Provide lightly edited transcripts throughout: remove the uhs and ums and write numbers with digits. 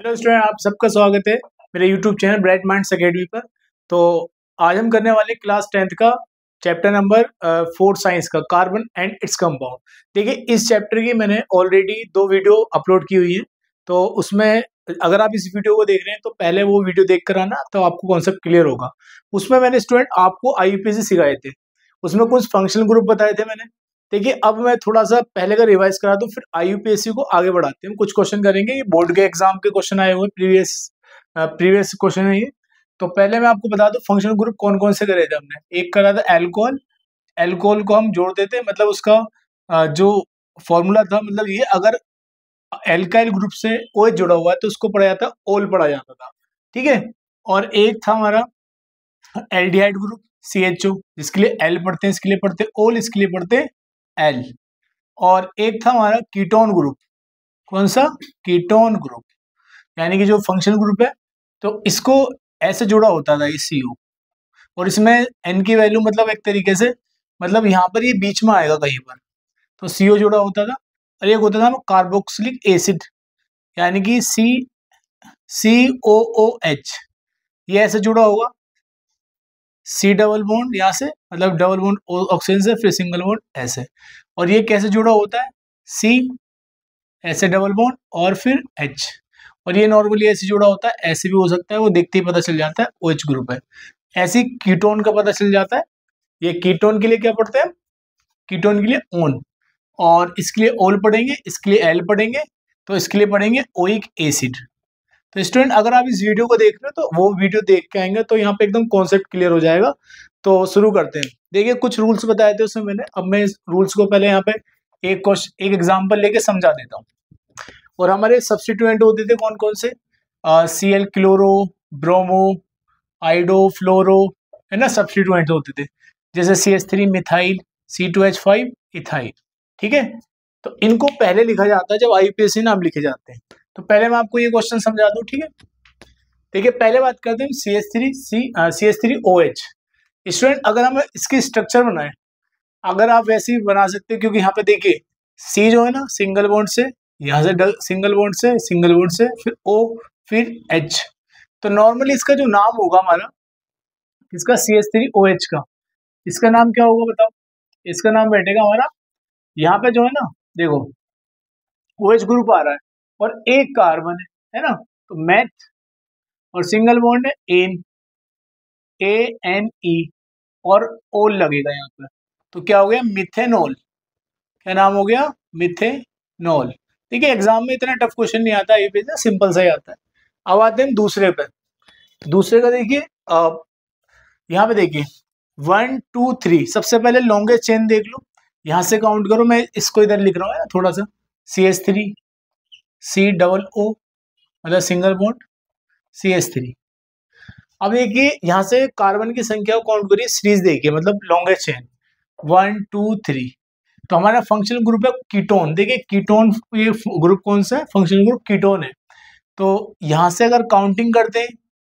Hello student, आप सबका स्वागत है मेरे YouTube channel bright minds academy पर। तो आज हम करने वाले क्लास 10th का चैप्टर नंबर 4 साइंस का कार्बन एंड इट्स कंपाउंड। देखिए, इस चैप्टर की मैंने ऑलरेडी 2 वीडियो अपलोड की हुई है, तो उसमें अगर आप इस वीडियो को देख रहे हैं तो पहले वो वीडियो देख कर आना, तो आपको कॉन्सेप्ट क्लियर होगा। उसमें मैंने स्टूडेंट आपको IUPAC सिखाए थे, उसमें कुछ फंक्शनल ग्रुप बताए थे मैंने। देखिए, अब मैं थोड़ा सा पहले का रिवाइज करा दूं, फिर IUPAC को आगे बढ़ाते हैं। कुछ क्वेश्चन करेंगे, ये बोर्ड के एग्जाम के क्वेश्चन आए हुए प्रीवियस क्वेश्चन है ये। तो पहले मैं आपको बता दूं फंक्शनल ग्रुप कौन कौन से करे थे हमने। एक करा था एल्कोहल। एल्कोहल को हम जोड़ देते, मतलब उसका जो फॉर्मूला था, मतलब ये अगर एल्काइल ग्रुप से OH जुड़ा हुआ है तो उसको पढ़ा जाता ओल पढ़ा जाता था, ठीक है। और एक था हमारा एल्डिहाइड ग्रुप CHO, जिसके लिए एल पढ़ते हैं, इसके लिए पढ़ते ओल, इसके लिए पढ़ते एल। और एक था हमारा कीटोन ग्रुप। कौन सा? कीटोन ग्रुप, यानी कि जो फंक्शनल ग्रुप है, तो इसको ऐसे जुड़ा होता था ये CO, और इसमें N की वैल्यू मतलब एक तरीके से, मतलब यहाँ पर ये बीच में आएगा कहीं पर, तो CO जुड़ा होता था। और एक होता था कार्बोक्सिलिक एसिड, यानी कि COOH, ये ऐसे जुड़ा होगा। C डबल बॉन्ड यहाँ से, मतलब डबल बॉन्ड ऑक्सीजन से, फिर सिंगल बॉन्ड ऐसे। और ये कैसे जुड़ा होता है? C ऐसे डबल बॉन्ड और फिर H। और ये नॉर्मली ऐसे जुड़ा होता है, ऐसे भी हो सकता है, वो देखते ही पता चल जाता है OH ग्रुप है। ऐसे कीटोन का पता चल जाता है। ये कीटोन के लिए क्या पढ़ते हैं? कीटोन के लिए ओन, और इसके लिए ओल पढ़ेंगे, इसके लिए एल पढ़ेंगे, तो इसके लिए पढ़ेंगे ओइक एसिड। तो स्टूडेंट, अगर आप इस वीडियो को देख रहे हो तो वो वीडियो देख के आएंगे तो यहाँ पे एकदम कॉन्सेप्ट क्लियर हो जाएगा। तो शुरू करते हैं। देखिए, कुछ रूल्स बताए थे उसमें मैंने, अब मैं इस रूल्स को पहले यहाँ पे एक एग्जाम्पल लेके समझा देता हूँ। और हमारे सब्स्टिट्यूएंट होते थे कौन कौन से? Cl क्लोरो, ब्रोमो, आइडो, फ्लोरो, है ना, सब्स्टिट्यूएंट होते थे। जैसे CH3 मिथाइल, C2H5 इथाइल, ठीक है। तो इनको पहले लिखा जाता है जब IUPAC नाम लिखे जाते हैं। तो पहले मैं आपको ये क्वेश्चन समझा दूं, ठीक है। देखिए, पहले बात करते हैं CH3OH। स्टूडेंट, अगर हम इसकी स्ट्रक्चर बनाए, अगर आप वैसे ही बना सकते हैं, क्योंकि यहाँ पे देखिए C जो है ना, सिंगल बॉन्ड से, यहाँ से सिंगल बॉन्ड से, सिंगल बॉन्ड से, फिर O, फिर H। तो नॉर्मली इसका जो नाम होगा हमारा, इसका CH3OH का, इसका नाम क्या होगा बताओ? इसका नाम बैठेगा हमारा, यहाँ पे जो है ना, देखो OH ग्रुप आ रहा है और एक कार्बन है ना, तो मैथ, और सिंगल बॉन्ड है एन, ANE, और ओल लगेगा यहाँ पर, तो क्या हो गया? मिथेनॉल। क्या नाम हो गया? मिथेनॉल। ठीक है, एग्जाम में इतना टफ क्वेश्चन नहीं आता, ये सिंपल सा ही आता है। अब आते हैं दूसरे पे। दूसरे का देखिए, यहाँ पे देखिए 1 2 3, सबसे पहले लॉन्गेस्ट चेन देख लो, यहाँ से काउंट करो। मैं इसको इधर लिख रहा हूँ थोड़ा सा, CH3 COO, मतलब सिंगल बॉन्ड CH3। अब देखिए, यहाँ से कार्बन की संख्या को काउंट करिए, सीरीज देखिए, मतलब लॉन्गेस्ट चेन 1 2 3। तो हमारा फंक्शनल ग्रुप है कीटोन। देखिए कीटोन, ये ग्रुप कौन सा है? फंक्शनल ग्रुप कीटोन है। तो यहाँ से अगर काउंटिंग करते हैं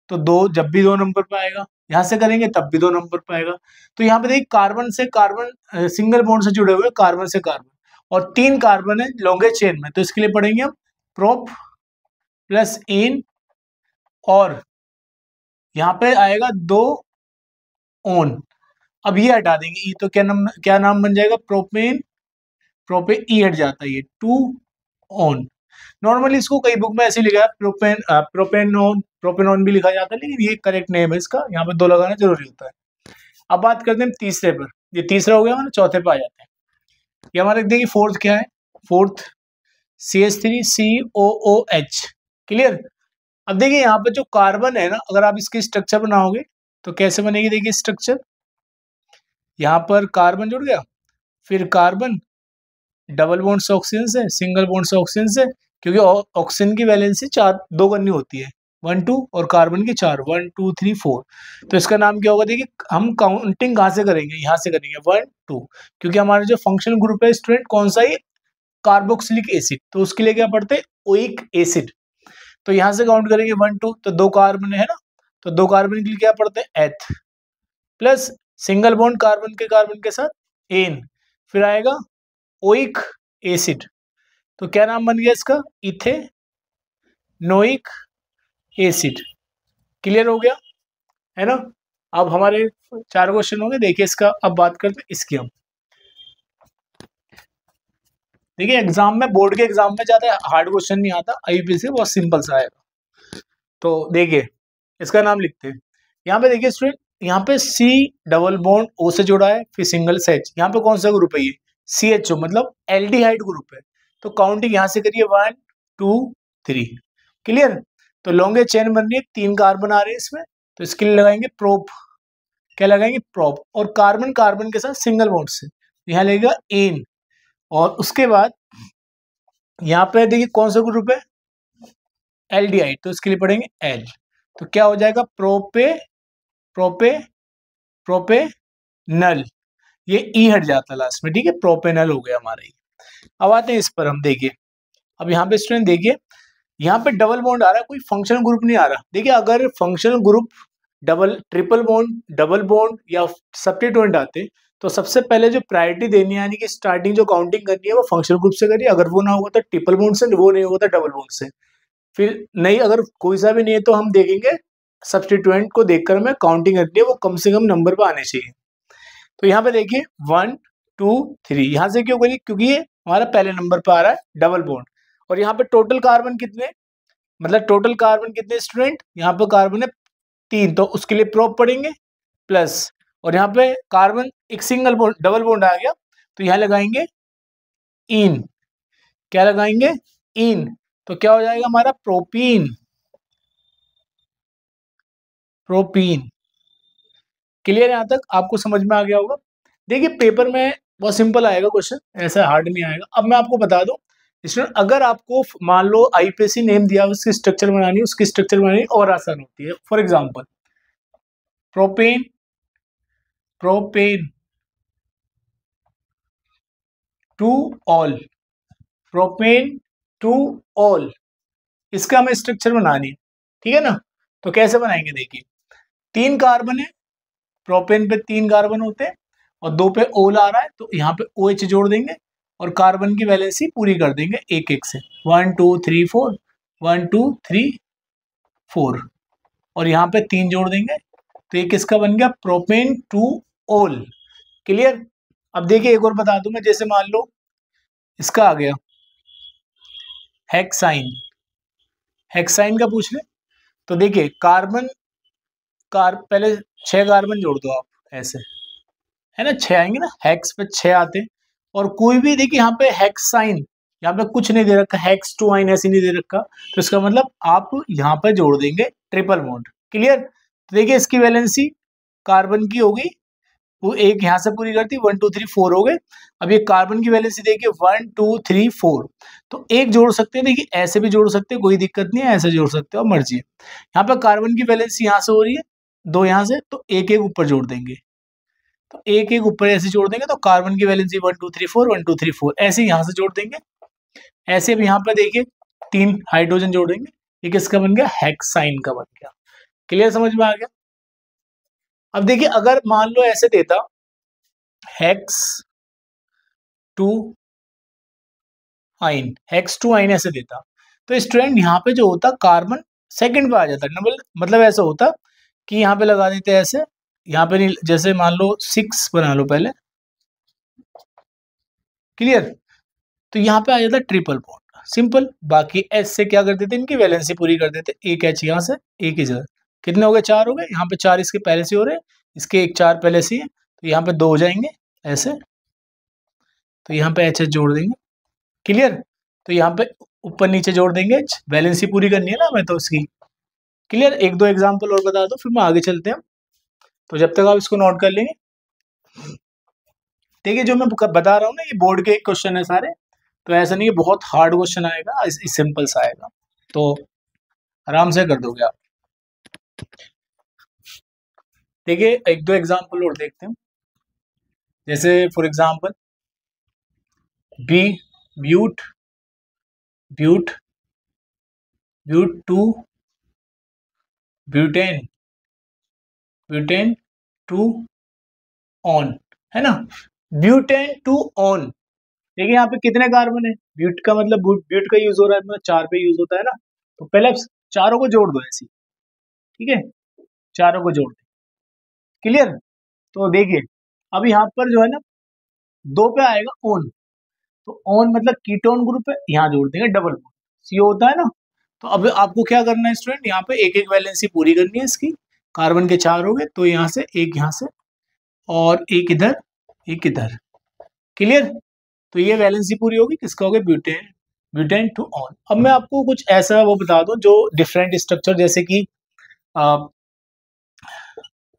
तो 2, जब भी 2 नंबर पे आएगा, यहाँ से करेंगे तब भी 2 नंबर पे आएगा। तो यहाँ पे देखिए, कार्बन से कार्बन, सिंगल बॉन्ड से जुड़े हुए कार्बन से कार्बन, और 3 कार्बन है लॉन्गेस्ट चेन में, तो इसके लिए पढ़ेंगे हम प्रोप प्लस इन, और यहाँ पे आएगा 2 ओन। अब ये हटा देंगे, तो क्या नाम बन जाएगा? प्रोपेन। प्रोपेन ई हट जाता है, ये 2 ओन। नॉर्मली इसको कई बुक में ऐसे लिखा है प्रोपेनॉन भी लिखा जाता है, लेकिन ये करेक्ट नेम है इसका, यहाँ पे 2 लगाना जरूरी होता है। अब बात करते हैं तीसरे पर। ये तीसरा हो गया, हमारे चौथे पे आ जाते हैं। ये हमारे देखिए फोर्थ क्या है? Fourth CH3COOH, clear. अब देखिए, यहाँ पे जो कार्बन है ना, अगर आप इसकी स्ट्रक्चर बनाओगे तो कैसे बनेगी? देखिए स्ट्रक्चर, यहाँ पर कार्बन जुड़ गया, फिर कार्बन डबल बॉन्ड से ऑक्सीजन से, सिंगल बॉन्ड से ऑक्सीजन से, क्योंकि ऑक्सीजन की वैलेंसी 2 करनी होती है, 1 2, और कार्बन की 4, 1 2 3 4। तो इसका नाम क्या होगा? देखिए, हम काउंटिंग कहाँ से करेंगे? यहाँ से करेंगे 1 2, क्योंकि हमारा जो फंक्शनल ग्रुप है स्टूडेंट कौन सा है? Carboxylic acid. तो उसके लिए क्या पढ़ते हैं? Oic acid. तो यहाँ से काउंट करेंगे 1 2, तो 2 कार्बन है ना, तो 2 कार्बन के लिए क्या पढ़ते हैं? एथ, प्लस सिंगल बॉन्ड कार्बन के साथ एन, फिर आएगा ओइक एसिड। तो क्या नाम बन गया इसका? नोइक एसिड। क्लियर हो गया है ना। अब हमारे 4 क्वेश्चन होंगे। देखिए इसका अब बात करते हैं इसकी हम। देखिए एग्जाम में, बोर्ड के एग्जाम में ज्यादा हार्ड क्वेश्चन नहीं आता, आईपीसी बहुत सिंपल सा आएगा। तो देखिए इसका नाम लिखते हैं। यहाँ पे देखिए स्टूडेंट, यहाँ पे सी डबल बॉन्ड ओ से जुड़ा है, फिर सिंगल से एच। यहाँ पे कौन सा ग्रुप है ये, सी एच ओ, मतलब एल्डिहाइड ग्रुप है। तो काउंटिंग यहाँ से करिए 1 2 3। क्लियर। तो लॉन्गेस्ट चेन बन रही है, 3 कार्बन आ रहे हैं इसमें, तो इसके लिए लगाएंगे प्रोप। क्या लगाएंगे, प्रोप। और कार्बन कार्बन के साथ सिंगल बॉन्ड से यहाँ लगेगा एन। और उसके बाद यहाँ पे देखिए कौन सा ग्रुप है, एल्डिहाइड, तो इसके लिए पढ़ेंगे एल। तो क्या हो जाएगा, प्रोपे प्रोपे प्रोपे नल। ये ई हट जाता है लास्ट में, ठीक है, प्रोपेनल हो गया हमारा ये। अब आते हैं इस पर हम। देखिए अब यहाँ पे स्टूडेंट देखिए, यहाँ पे डबल बॉन्ड आ रहा है, कोई फंक्शनल ग्रुप नहीं आ रहा। देखिए अगर functional group double triple bond, double bond या सब्स्टिट्यूएंट आते तो सबसे पहले जो प्रायोरिटी देनी है, यानी कि स्टार्टिंग जो काउंटिंग करनी है वो फंक्शनल ग्रुप से करिए। अगर वो ना होगा तो ट्रिपल बॉन्ड से, वो नहीं होगा तो डबल बॉन्ड से। फिर नहीं, अगर कोई सा भी नहीं है तो हम देखेंगे सब्स्टिट्यूएंट को देखकर हमें काउंटिंग करनी है, वो कम से कम नंबर पर आने चाहिए। तो यहाँ पे देखिए 1 2 3, यहाँ से क्यों करिए, क्योंकि ये हमारा पहले नंबर पर आ रहा है डबल बॉन्ड। और यहाँ पे टोटल कार्बन कितने, मतलब टोटल कार्बन कितने स्टूडेंट, यहाँ पे कार्बन है 3, तो उसके लिए प्रोप पढ़ेंगे प्लस। और यहाँ पे कार्बन एक सिंगल बॉन्ड, डबल बॉन्ड आ गया, तो यहाँ लगाएंगे इन। क्या लगाएंगे, इन। तो क्या हो जाएगा हमारा, प्रोपीन। प्रोपीन। क्लियर, यहां तक आपको समझ में आ गया होगा। देखिए पेपर में बहुत सिंपल आएगा क्वेश्चन, ऐसा हार्ड नहीं आएगा। अब मैं आपको बता दूं स्टूडेंट, अगर आपको मान लो आईपीएससी नेम दिया, उसकी स्ट्रक्चर बनानी है, उसकी स्ट्रक्चर बनानी और आसान होती है। For example propane, propane two all, propane two all, इसका हमें स्ट्रक्चर बनानी है, ठीक है ना। तो कैसे बनाएंगे, देखिए 3 कार्बन है, प्रोपेन पे 3 कार्बन होते हैं और 2 पे ओल आ रहा है, तो यहाँ पे OH जोड़ देंगे और कार्बन की वैलेंसी पूरी कर देंगे एक एक से, 1 2 3 4, 1 2 3 4, और यहाँ पे 3 जोड़ देंगे। तो ये किसका बन गया, प्रोपेन टू ओल। क्लियर। अब देखिए एक और बता दूं मैं, जैसे मान लो इसका आ गया हेक्साइन, हेक्साइन का पूछ ले। तो देखिए कार्बन पहले 6 कार्बन जोड़ दो आप, ऐसे है ना, 6 आएंगे ना, हेक्स पे 6 आते हैं। और कोई भी देखिए यहाँ पे हेक्साइन, यहाँ पे कुछ नहीं दे रखा, हेक्स टू आइन ऐसे नहीं दे रखा, तो इसका मतलब आप यहाँ पे जोड़ देंगे ट्रिपल बॉन्ड। क्लियर। तो देखिए इसकी वैलेंसी कार्बन की होगी, वो एक यहाँ से पूरी करती, 1 2 3 4 हो गए। अब ये कार्बन की वैलेंसी देखिए 1 2 3 4, तो एक जोड़ सकते हैं। देखिए ऐसे भी जोड़ सकते हैं, कोई दिक्कत नहीं है, ऐसे जोड़ सकते हो, मर्जी है। यहाँ पे कार्बन की वैलेंसी यहाँ से हो रही है 2 यहाँ से, तो एक एक ऊपर जोड़ देंगे। तो एक एक ऊपर ऐसे जोड़ देंगे, तो कार्बन की वैलेंसी 1 2 3 4, 1 2 3 4 ऐसे यहाँ से जोड़ देंगे। ऐसे भी यहाँ पे देखिए 3 हाइड्रोजन जोड़ देंगे, ये किसका बन गया, हेक्साइन का बन गया। क्लियर, समझ में आ गया। अब देखिए अगर मान लो ऐसे देता hex two yne, hex two yne ऐसे देता, तो स्टूडेंट यहाँ पे जो होता कार्बन सेकंड पे आ जाता, डबल, मतलब ऐसा होता कि यहाँ पे लगा देते ऐसे, यहाँ पे नहीं, जैसे मान लो 6 बना लो पहले। क्लियर। तो यहाँ पे आ जाता ट्रिपल बॉन्ड, सिंपल। बाकी एच से क्या कर देते, इनकी वैलेंसी पूरी कर देते, एक एच यहाँ से, एक ही जगह। कितने हो गए, 4 हो गए। यहाँ पे 4 इसके पहले से हो रहे, इसके एक 4 पहले से है, तो यहाँ पे 2 हो जाएंगे ऐसे। तो यहाँ पे एच एच जोड़ देंगे। क्लियर। तो यहाँ पे ऊपर नीचे जोड़ देंगे, वैलेंसी पूरी करनी है ना हमें तो उसकी। क्लियर। एक दो एग्जाम्पल और बता दो, फिर मैं आगे चलते हैं। तो जब तक आप इसको नोट कर लेंगे, देखिए जो मैं बता रहा हूँ ना, ये बोर्ड के क्वेश्चन है सारे, तो ऐसा नहीं है बहुत हार्ड क्वेश्चन आएगा, सिंपल सा आएगा, तो आराम से कर दोगे आप। देखिए एक दो एग्जाम्पल और देखते हैं। जैसे for example B but, but but two butane, butane two one, है ना, ब्यूटेन टू ऑन। देखिए यहाँ पे कितने कार्बन है, ब्यूट का मतलब ब्यूट का यूज हो रहा है, मतलब 4 पे यूज होता है ना, तो पहले आप चारों को जोड़ दो ऐसे, ठीक है, चारों को जोड़ दो, क्लियर। तो देखिए अब यहाँ पर जो है ना 2 पे आएगा ओन, तो ओन मतलब कीटोन ग्रुप है, यहाँ जोड़ देंगे डबल बॉन्ड, CO होता है ना। तो अब आपको क्या करना है स्टूडेंट, यहाँ पे एक एक वैलेंसी पूरी करनी है इसकी, कार्बन के 4 हो गए, तो यहाँ से एक, यहाँ से और एक इधर, एक इधर, क्लियर। तो ये वैलेंसी पूरी होगी, किसका होगा, ब्यूटेन, ब्यूटेन टू ऑन। अब मैं आपको कुछ ऐसा वो बता दूं जो डिफरेंट स्ट्रक्चर, जैसे कि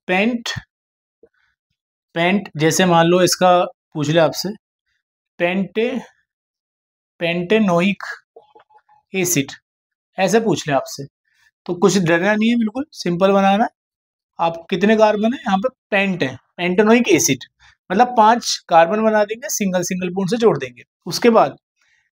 पेंट, पेंट जैसे मान लो इसका पूछ ले आपसे, पेंटे, पेंटेनोइक एसिड, ऐसे पूछ ले आपसे, तो कुछ डरना नहीं है, बिल्कुल सिंपल बनाना है। आप कितने कार्बन है यहाँ पे, पेंट है, पेंटेनोइक एसिड, मतलब 5 कार्बन बना देंगे, सिंगल सिंगल बॉन्ड से जोड़ देंगे। उसके बाद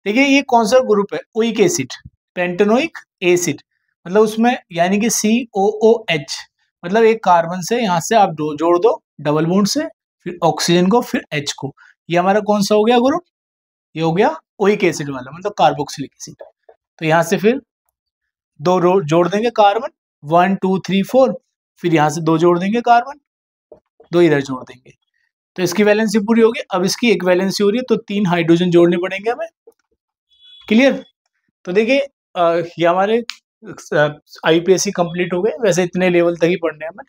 देखिए ये कौन सा ग्रुप है, ओइक एसिड, पेंटेनोइक एसिड, मतलब उसमें यानी कि COOH, मतलब एक कार्बन से यहाँ से आप जोड़ दो डबल बॉन्ड से, फिर ऑक्सीजन को, फिर H को, ये हमारा कौन सा हो गया ग्रुप, ये हो गया ओइक एसिड वाला, मतलब कार्बोक्सिलिक एसिड। तो यहाँ से फिर 2 जोड़ देंगे कार्बन, 1 2 3 4, फिर यहाँ से 2 जोड़ देंगे कार्बन, 2 इधर जोड़ देंगे, तो इसकी वैलेंसी पूरी होगी। अब इसकी एक वैलेंसी हो रही है, तो 3 हाइड्रोजन जोड़ने पड़ेंगे हमें, क्लियर। तो देखिए ये हमारे IUPAC कंप्लीट हो गए, वैसे इतने लेवल तक ही पढ़ने हैं हमें।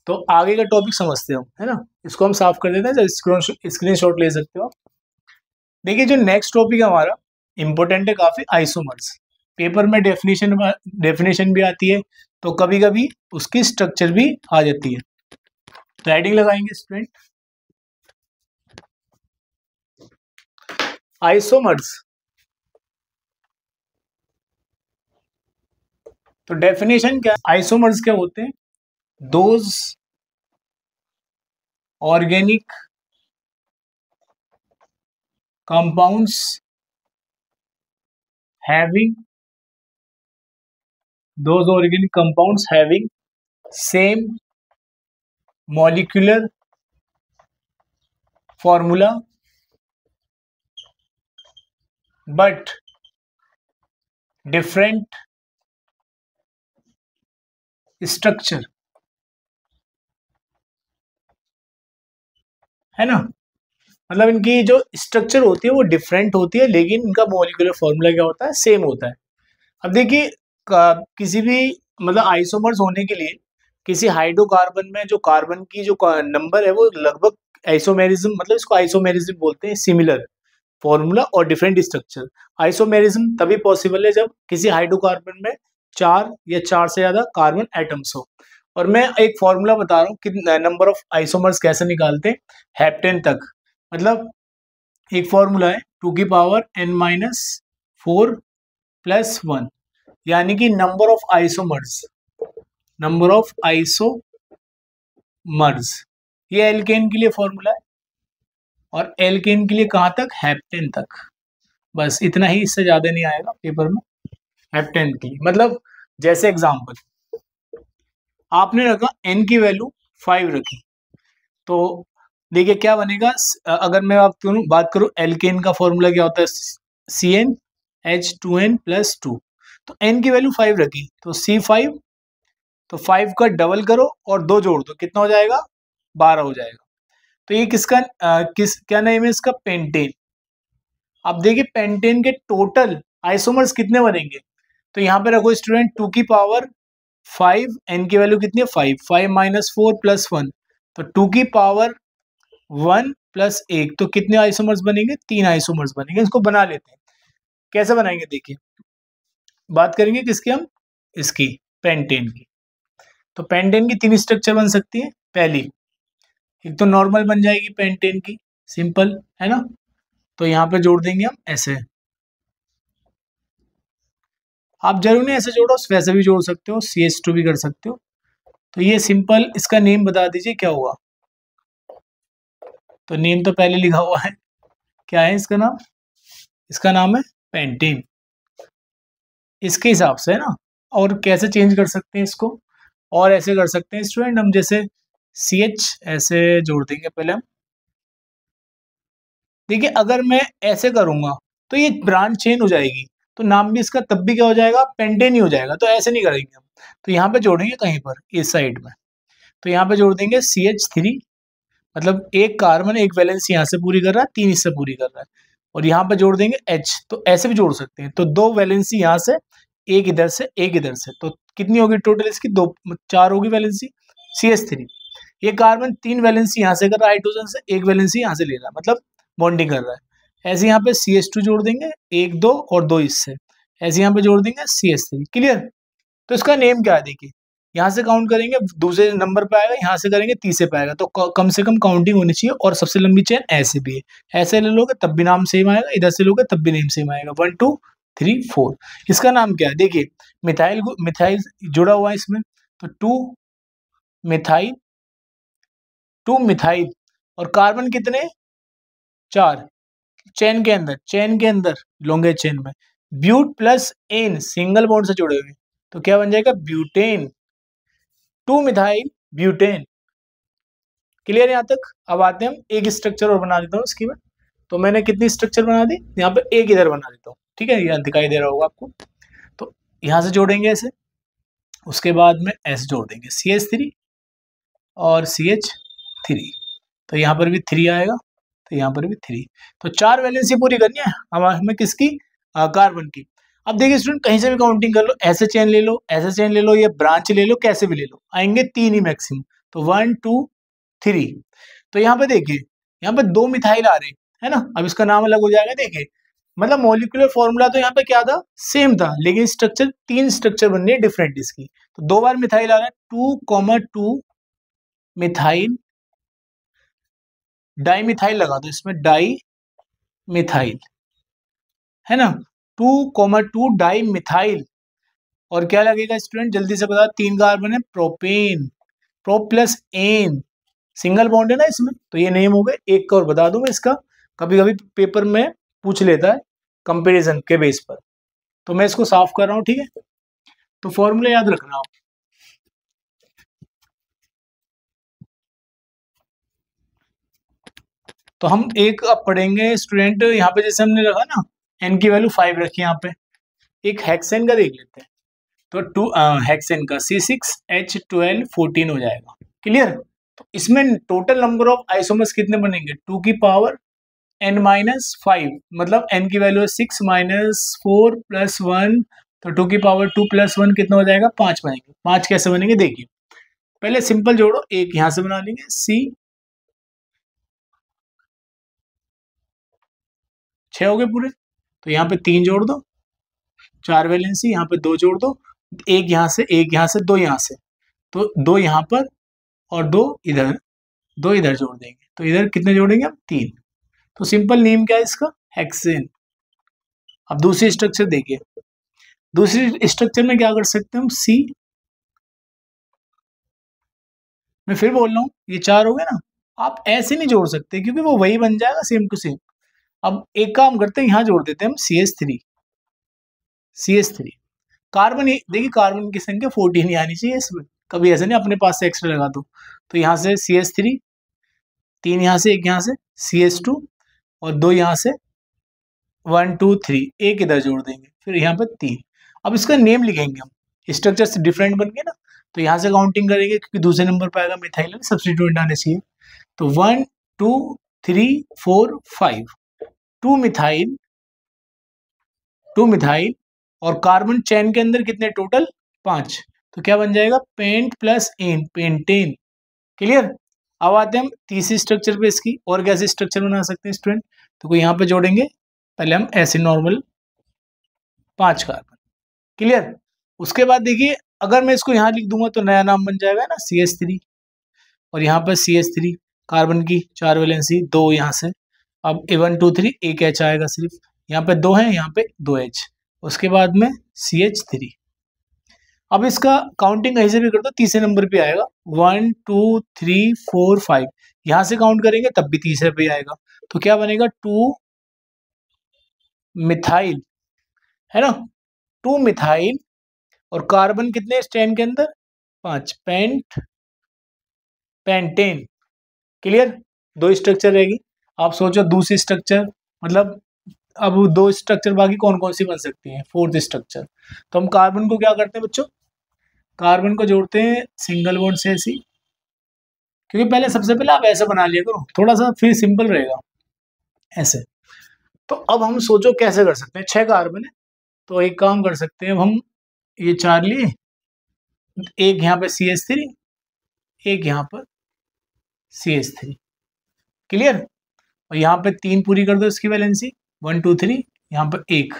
तो आगे का टॉपिक समझते हैं हम, है ना, इसको हम साफ कर देते हैं, स्क्रीनशॉट ले सकते हो आप। देखिए जो नेक्स्ट टॉपिक हमारा इंपॉर्टेंट है काफी, आइसोमर्स, पेपर में डेफिनेशन भी आती है, तो कभी कभी उसकी स्ट्रक्चर भी आ जाती है। तो हेडिंग लगाएंगे स्टूडेंट, आइसोमर्स। तो डेफिनेशन क्या, आइसोमर्स क्या होते हैं, those organic compounds having, those organic compounds having same molecular formula but different structure, है ना, मतलब इनकी जो स्ट्रक्चर होती है वो डिफरेंट होती है, लेकिन इनका मोलिकुलर फॉर्मूला क्या होता है, सेम होता है। अब देखिए किसी भी मतलब आइसोमर्स होने के लिए किसी हाइड्रोकार्बन में जो कार्बन की जो नंबर है वो लगभग आइसोमेरिज्म, मतलब इसको आइसोमेरिज्म बोलते हैं, सिमिलर फॉर्मूला और डिफरेंट स्ट्रक्चर। आइसोमेरिज्म तभी पॉसिबल है जब किसी हाइड्रोकार्बन में 4 या 4 से ज्यादा कार्बन एटम्स हो। और मैं एक फॉर्मूला बता रहा हूँ कि नंबर ऑफ आइसोमर्स कैसे निकालते हैं, हेप्टेन तक, मतलब एक फॉर्मूला है 2 की पावर n-4 + 1, यानी कि number of isomers, number of isomers, ये एल्केन के लिए फॉर्मूला है, और एल्केन के लिए कहाँ तक, हेप्टेन तक, बस इतना ही, इससे ज्यादा नहीं आएगा पेपर में। हेप्टेन की मतलब जैसे एग्जांपल आपने रखा n की वैल्यू 5 रखी, तो देखिए क्या बनेगा, अगर मैं आप बात करूं एल्केन का फॉर्मूला क्या होता है, CnH2n + 2, तो n की वैल्यू 5 रखी, तो C5, तो 5 का डबल करो और 2 जोड़ दो, कितना हो जाएगा, 12 हो जाएगा। तो ये किसका क्या नेम है इसका, पेंटेन। अब देखिए पेंटेन के टोटल आइसोमर्स कितने बनेंगे, तो यहाँ पे रखो स्टूडेंट 2 की पावर 5, n की वैल्यू कितनी है 5, 5 - 4 + 1, तो 2 की पावर 1 + 1, तो कितने आइसोमर्स बनेंगे, 3 आइसोमर्स बनेंगे। इसको बना लेते हैं, कैसे बनाएंगे देखिए, बात करेंगे किसकी हम, इसकी पेंटेन की। तो पेंटेन की 3 स्ट्रक्चर बन सकती है, पहली एक तो नॉर्मल बन जाएगी पेंटेन की, सिंपल है ना, तो यहाँ पे जोड़ देंगे हम ऐसे, आप जरूर नहीं ऐसे जोड़ो, वैसे भी जोड़ सकते हो, CH2 भी कर सकते हो। तो ये सिंपल, इसका नेम बता दीजिए क्या हुआ, तो नेम तो पहले लिखा हुआ है, क्या है इसका नाम, इसका नाम है पेंटेन, इसके हिसाब से है ना। और कैसे चेंज कर सकते हैं इसको, और ऐसे कर सकते हैं स्टूडेंट हम, जैसे CH ऐसे जोड़ देंगे पहले हम, देखिए अगर मैं ऐसे करूंगा तो ये ब्रांच चेन हो जाएगी, तो नाम भी इसका तब भी क्या हो जाएगा, पेंटेन ही हो जाएगा। तो ऐसे नहीं करेंगे हम, तो यहाँ पे जोड़ेंगे कहीं पर इस साइड में, तो यहाँ पे जोड़ देंगे CH3, मतलब एक कार्बन एक वैलेंसी यहाँ से पूरी कर रहा है, 3 इससे पूरी कर रहा है, और यहाँ पे जोड़ देंगे H। तो ऐसे भी जोड़ सकते हैं, तो 2 वैलेंसी यहाँ से, एक इधर से एक इधर से, तो कितनी होगी टोटल इसकी, 2 4 होगी वैलेंसी CH3। ये कार्बन 3 वैलेंसी यहाँ से कर रहा है हाइड्रोजन से, एक वैलेंसी यहाँ से ले रहा है, मतलब बॉन्डिंग कर रहा है। ऐसे यहाँ पे CH2 जोड़ देंगे, 1 2 और 2 इससे, ऐसे यहाँ पे जोड़ देंगे CH3। क्लियर। तो इसका नेम क्या है, देखिए यहाँ से काउंट करेंगे दूसरे नंबर पे आएगा, यहाँ से करेंगे तीसरे पे आएगा, तो कम से कम काउंटिंग होनी चाहिए। और सबसे लंबी चेन ऐसे भी है, ऐसे ले लोगे तब भी नाम सेम आएगा, इधर से लोगे तब भी नेम सेम आएगा, 1 2 3 4। इसका नाम क्या है, देखिए मिथाइल मिथाइल जुड़ा हुआ है इसमें, तो 2 मिथाइल, 2 मिथाइल, और कार्बन कितने, 4 चेन के अंदर लॉन्गेस्ट चेन में, but plus ane single bond से जुड़े हुए, तो क्या बन जाएगा, ब्यूटेन, 2 मिथाइल ब्यूटेन। क्लियर यहाँ तक। अब आते हैं हम एक स्ट्रक्चर और बना देता हूँ इसकी मैं, तो मैंने कितनी स्ट्रक्चर बना दी, यहाँ पे एक इधर बना देता हूँ, ठीक है, यहाँ दिखाई दे रहा होगा आपको। तो यहाँ से जोड़ेंगे ऐसे, उसके बाद में ऐसे जोड़ देंगे CH3 और CH3, तो यहाँ पर भी 3 आएगा, तो यहाँ पर भी 3। तो 4 वैलेंसी पूरी करनी है हमें किसकी, कार्बन की। अब देखिए स्टूडेंट, कहीं से भी काउंटिंग कर लो, ऐसे चेन ले लो, ऐसे चेन ले लो, या ब्रांच ले लो, कैसे भी ले लो, आएंगे 3 ही मैक्सिमम, तो 1 2 3। तो यहाँ पे देखिए, यहाँ पे 2 मिथाइल आ रहे है ना, अब इसका नाम अलग हो जाएगा। देखिए मतलब मॉलिक्यूलर फॉर्मूला तो यहाँ पे क्या था, सेम था, लेकिन स्ट्रक्चर 3 स्ट्रक्चर बन रही है डिफरेंट इसकी। तो 2 बार मिथाइल आ रहा है, 2,2 मिथाइल, डाई मिथाइल लगा दो इसमें, डाई मिथाइल है ना, 2,2 डाई मिथाइल, और क्या लगेगा स्टूडेंट, जल्दी से बता, 3 कार्बन है, propane, pro plus ane, single bond है ना इसमें, तो ये नेम हो गए। एक और बता दूं मैं इसका, कभी कभी पेपर में पूछ लेता है कंपैरिजन के बेस पर, तो मैं इसको साफ कर रहा हूँ, ठीक है। तो फॉर्मूला याद रखना आप, तो हम एक अब पढ़ेंगे स्टूडेंट, यहाँ पे जैसे हमने रखा ना एन की वैल्यू 5 रखी, यहाँ पे एक हेक्सेन का देख लेते हैं, तो 2 हेक्सेन का C6H12 14 हो जाएगा। क्लियर। तो इसमें टोटल नंबर ऑफ आइसोमर्स कितने बनेंगे, 2 की पावर n-5, मतलब n की वैल्यू है 6 -4 + 1, तो 2 की पावर 2 + 1 कितना हो जाएगा, 5 बनेंगे। 5 कैसे बनेंगे, देखिए पहले सिंपल जोड़ो, एक यहां से बना लेंगे C, 6 हो गए पूरे, तो यहाँ पे 3 जोड़ दो, 4 वैलेंसी, यहाँ पे 2 जोड़ दो, एक यहाँ से, एक यहाँ से, 2 यहाँ से, तो 2 यहाँ पर और 2 इधर, 2 इधर जोड़ देंगे, तो इधर कितने जोड़ेंगे हम, 3। तो सिंपल नेम क्या है इसका, हेक्सेन। अब दूसरी स्ट्रक्चर देखिए, दूसरी स्ट्रक्चर में क्या कर सकते हैं हम, C, मैं फिर बोल रहा हूँ ये 4 हो गए ना, आप ऐसे नहीं जोड़ सकते क्योंकि वो वही बन जाएगा सेम टू सेम। अब एक काम करते हैं, यहाँ जोड़ देते हैं हम CH3। कार्बन, देखिए कार्बन की संख्या 14 ही आनी चाहिए इसमें, कभी ऐसा नहीं अपने पास से एक्स्ट्रा लगा दो। तो यहाँ से CH3, 3 यहाँ से, एक यहाँ से CH2, और 2 यहाँ से, 1 2 3, एक इधर जोड़ देंगे, फिर यहाँ पर 3। अब इसका नेम लिखेंगे हम, स्ट्रक्चर से डिफरेंट बन गए ना, तो यहाँ से काउंटिंग करेंगे क्योंकि दूसरे नंबर पर आएगा मिथाइल, सब्स्टिट्यूएंट आने चाहिए। तो 1 2 3 4 5, 2 मिथाइल, 2 मिथाइल, और कार्बन चेन के अंदर कितने टोटल, 5, तो क्या बन जाएगा, pent plus ane, pentane. Clear. अब आते हैं हम तीसरी स्ट्रक्चर पे इसकी, और कैसे स्ट्रक्चर बना सकते हैं स्टूडेंट, तो कोई यहाँ पे जोड़ेंगे, पहले हम ऐसे नॉर्मल 5 कार्बन। क्लियर। उसके बाद देखिए, अगर मैं इसको यहाँ लिख दूंगा तो नया नाम बन जाएगा ना CH3, और यहाँ पर CH3 कार्बन की 4 वैलेंसी, 2 यहाँ से, अब 1 2 3 एक H आएगा सिर्फ, यहाँ पे 2 है, यहाँ पे 2 H, उसके बाद में CH3। अब इसका काउंटिंग कहीं से भी कर दो, तीसरे नंबर पे आएगा, 1 2 3 4 5, यहाँ से काउंट करेंगे तब भी तीसरे पे आएगा, तो क्या बनेगा, 2 मिथाइल, है ना, 2 मिथाइल, और कार्बन कितने स्ट्रैंड के अंदर, 5, पेंटेन। क्लियर। 2 स्ट्रक्चर रहेगी। आप सोचो दूसरी स्ट्रक्चर, मतलब अब 2 स्ट्रक्चर बाकी कौन कौन सी बन सकती हैं, 4th स्ट्रक्चर। तो हम कार्बन को क्या करते हैं बच्चों, कार्बन को जोड़ते हैं सिंगल बॉन्ड से ऐसी, क्योंकि पहले सबसे पहले आप ऐसे बना लिया करो, थोड़ा सा फिर सिंपल रहेगा ऐसे। तो अब हम सोचो कैसे कर सकते हैं, 6 कार्बन है, तो एक काम कर सकते हैं, अब हम ये 4 लिए, एक यहाँ पे CH3, एक यहाँ पर CH3, क्लियर। और यहाँ पे 3 पूरी कर दो इसकी वैलेंसी, 1 2 3, यहाँ पर एक,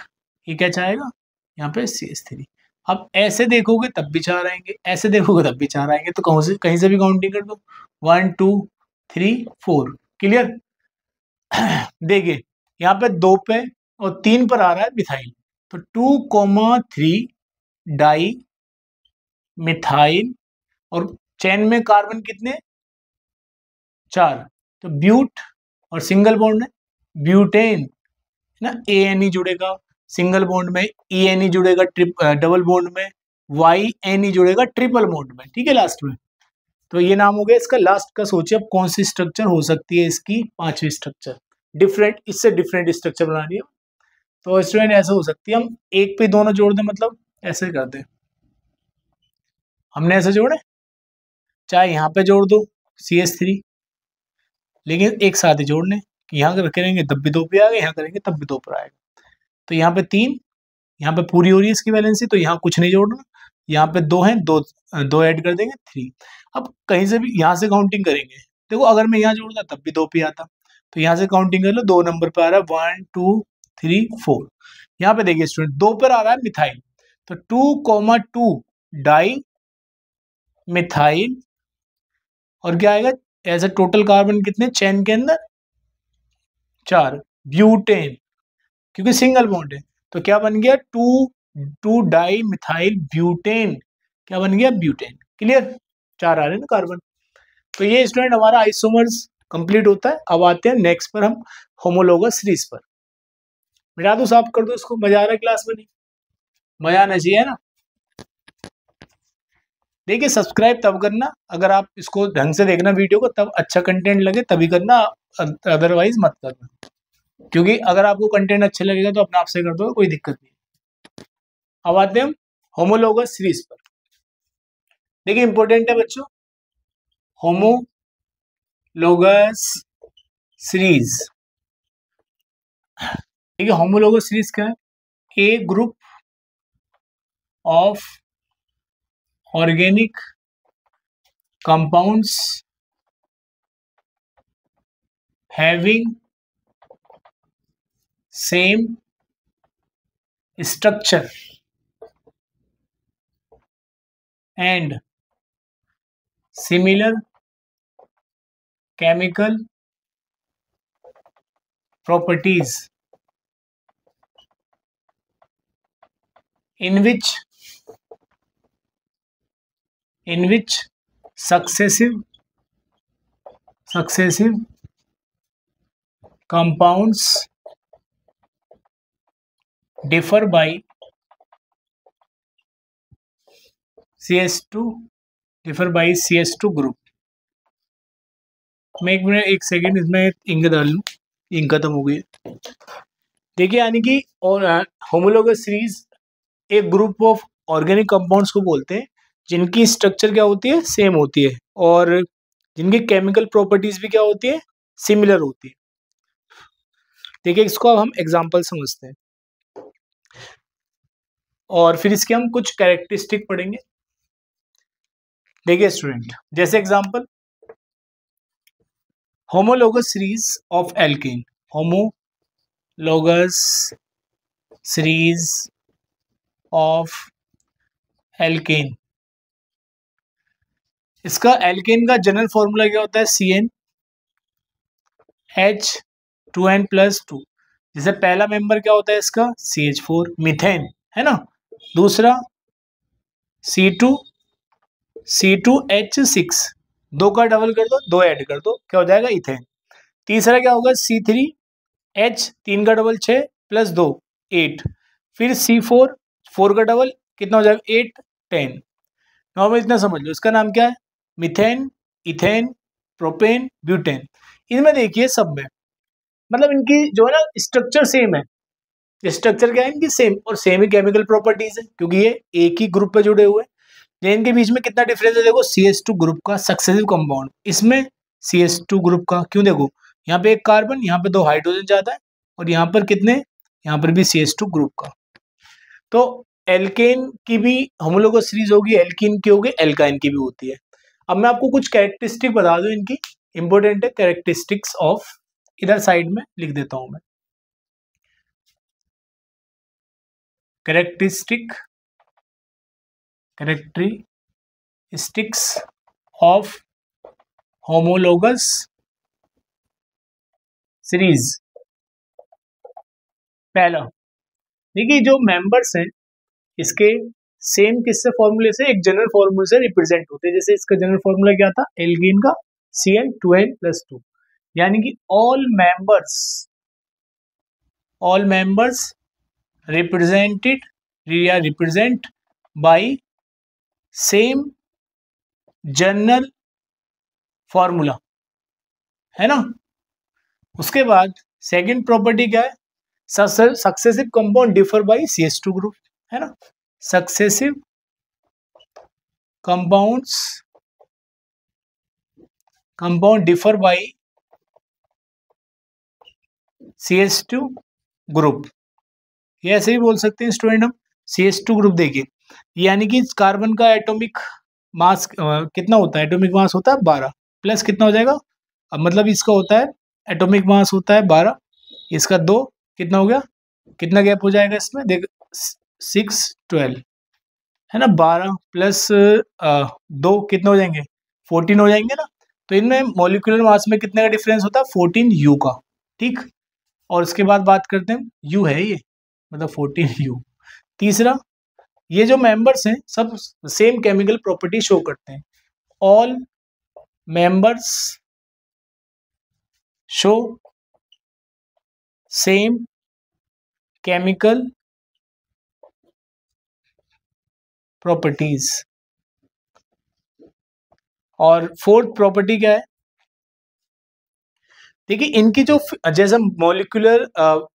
ये क्या चाहेगा, यहाँ पे CH3। अब ऐसे देखोगे तब भी 4 आएंगे, ऐसे देखोगे तब भी 4 आएंगे, तो कहीं से भी काउंटिंग कर दो, 1 2 3 4, क्लियर। देखिए यहाँ पे 2 पे और 3 पर आ रहा है मिथाइल, तो 2,3 डाई मिथाइल, और चेन में कार्बन कितने, 4, तो ब्यूट, और सिंगल बॉन्ड है ब्यूटेन ना, ANE जुड़ेगा सिंगल बॉन्ड में, ENE जुड़ेगा डबल बॉन्ड में, YNE जुड़ेगा ट्रिपल बॉन्ड में, ठीक है लास्ट में। तो ये नाम हो गया इसका लास्ट का। सोचिए अब कौन सी स्ट्रक्चर हो सकती है इसकी 5वीं स्ट्रक्चर, डिफरेंट, इससे डिफरेंट स्ट्रक्चर बनानी है। तो स्टूडेंट ऐसे हो सकती है, हम एक पे दोनों जोड़ दें, मतलब ऐसे कर दें, हमने ऐसे जोड़े, चाहे यहाँ पे जोड़ दो CH3, लेकिन एक साथ ही जोड़ने, यहाँ करेंगे तब भी 2 पे आएगा, यहाँ करेंगे तब भी 2 पर आएगा। तो यहाँ पे 3, यहाँ पे पूरी हो रही है इसकी वैलेंसी, तो यहाँ कुछ नहीं जोड़ना, यहाँ पे 2 हैं, 2 ऐड कर देंगे 3। अब कहीं से भी यहाँ से काउंटिंग करेंगे, देखो अगर मैं यहाँ जोड़ता तब भी 2 पे आता, तो यहाँ से काउंटिंग कर लो, 2 नंबर पे आ रहा है 1 2 3 4। यहाँ पे देखिए स्टूडेंट 2 पर आ रहा है मिथाइल, तो 2,2 डाई मिथाइल, और क्या आएगा, ऐसे टोटल कार्बन कितने चेन के अंदर, 4, ब्यूटेन, क्योंकि सिंगल बॉन्ड है, तो क्या बन गया 2 डाई मिथाइल ब्यूटेन, क्या बन गया ब्यूटेन, क्लियर। 4 आ रहे हैं ना कार्बन। तो ये स्टूडेंट हमारा आइसोमर्स कंप्लीट होता है। अब आते हैं नेक्स्ट पर, हम होमोलोगस सीरीज पर। मिटा दो, साफ कर दो इसको, मजा आ रहा है क्लास में, नहीं मजा आना चाहिए ना। देखिए सब्सक्राइब तब करना अगर आप इसको ढंग से देखना वीडियो को, तब अच्छा कंटेंट लगे तभी करना, अदरवाइज मत करना, क्योंकि अगर आपको कंटेंट अच्छा लगेगा तो अपने आप से कर दो, कोई दिक्कत नहीं। अब आते हैं हम होमोलोगस सीरीज पर। देखिए इंपॉर्टेंट है बच्चों, होमोलोगस सीरीज। देखिए होमोलोगस सीरीज क्या है, a group of organic compounds having same structure and similar chemical properties in which successive compounds differ by CH2 group. मैं एक सेकेंड इसमें इंक डाल लूँ, इंक खत्म हो गई। देखिए यानी कि और होमोलोगस सीरीज एक ग्रुप ऑफ ऑर्गेनिक कंपाउंड्स को बोलते हैं जिनकी स्ट्रक्चर क्या होती है, सेम होती है, और जिनकी केमिकल प्रॉपर्टीज भी क्या होती है, सिमिलर होती है। देखिए इसको अब हम एग्जांपल समझते हैं और फिर इसके हम कुछ कैरेक्टरिस्टिक पढ़ेंगे। देखिए स्टूडेंट, जैसे example homologous series of alkene, homologous series of alkene. इसका एल्केन का जनरल फॉर्मूला क्या होता है, CnH2n+2। जैसे पहला मेंबर क्या होता है इसका, CH4 मीथेन, है ना। दूसरा C2H6, 2 का डबल कर दो, 2 ऐड कर दो, क्या हो जाएगा इथेन। तीसरा क्या होगा, C3H, 3 का डबल 6 + 2 8, फिर C4, 4 का डबल कितना हो जाएगा 8 10। नॉर्मल इतना समझ लो, इसका नाम क्या है, मिथेन, इथेन, प्रोपेन, ब्यूटेन। इनमें देखिए सब में मतलब इनकी जो है ना स्ट्रक्चर सेम है, स्ट्रक्चर क्या है इनकी सेम, और सेम ही केमिकल प्रॉपर्टीज है क्योंकि ये एक ही ग्रुप पे जुड़े हुए हैं। इनके बीच में कितना डिफरेंस है, देखो CH2 ग्रुप का सक्सेसिव कंपाउंड, इसमें CH2 ग्रुप का क्यों, देखो यहाँ पे एक कार्बन, यहाँ पे 2 हाइड्रोजन जाता है, और यहाँ पर कितने, यहाँ पर भी CH2 ग्रुप का। तो एल्केन की भी होमोलोगस सीरीज होगी, एल्कीन की होगी, एल्काइन की भी होती है। अब मैं आपको कुछ कैरेक्टरिस्टिक बता दूं इनकी, इंपॉर्टेंट है कैरेक्टरिस्टिक्स ऑफ, इधर साइड में लिख देता हूं मैं, कैरेक्टरिस्टिक्स ऑफ होमोलोगस सीरीज। पहला, देखिए जो मेंबर्स हैं इसके सेम किससे फॉर्मूले से, एक जनरल फॉर्मूले से रिप्रेजेंट होते हैं। जैसे इसका जनरल फॉर्मूला क्या था, एल्कीन का Cl2n+2, यानी कि ऑल मेंबर्स रिप्रेजेंटेड या represent by same general formula, है ना। उसके बाद सेकंड प्रॉपर्टी क्या है, successive compound differ by CH2 group, है ना। Successive compound differ by CH2 group, ये ऐसे ही बोल सकते हैं स्टूडेंट हम। CH2 ग्रुप देखिए, यानी कि कार्बन का एटॉमिक मास कितना होता है, एटॉमिक मास होता है 12, प्लस कितना हो जाएगा, अब मतलब इसका होता है एटॉमिक मास होता है 12, इसका 2, कितना हो गया, कितना गैप हो जाएगा इसमें, देख 6 12, है ना, 12 प्लस 2 कितना हो जाएंगे, 14 हो जाएंगे ना। तो इनमें मॉलिक्यूलर मास में कितने का डिफरेंस होता है, 14 U का, ठीक। और उसके बाद बात करते हैं, U है ये, मतलब 14 U। तीसरा, ये जो मेंबर्स हैं सब सेम केमिकल प्रॉपर्टी शो करते हैं, all members show same chemical properties. और फोर्थ प्रॉपर्टी क्या है, देखिए इनकी जो जैसे मॉलिक्यूलर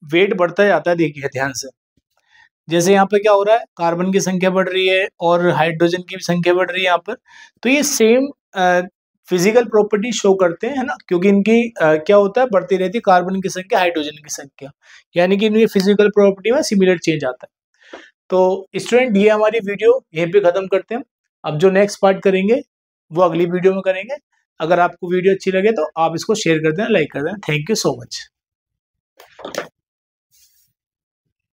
वेट बढ़ता जाता है, देखिए ध्यान से, जैसे यहाँ पे क्या हो रहा है, कार्बन की संख्या बढ़ रही है और हाइड्रोजन की भी संख्या बढ़ रही है यहाँ पर, तो ये सेम फिजिकल प्रॉपर्टी शो करते हैं, है ना, क्योंकि इनकी क्या होता है, बढ़ती रहती है कार्बन की संख्या, हाइड्रोजन की संख्या, यानी कि इनकी फिजिकल प्रॉपर्टी में सिमिलर चेंज आता है। तो स्टूडेंट ये हमारी वीडियो यहीं पे खत्म करते हैं, अब जो नेक्स्ट पार्ट करेंगे वो अगली वीडियो में करेंगे। अगर आपको वीडियो अच्छी लगे तो आप इसको शेयर कर देना, लाइक कर देना। Thank you so much.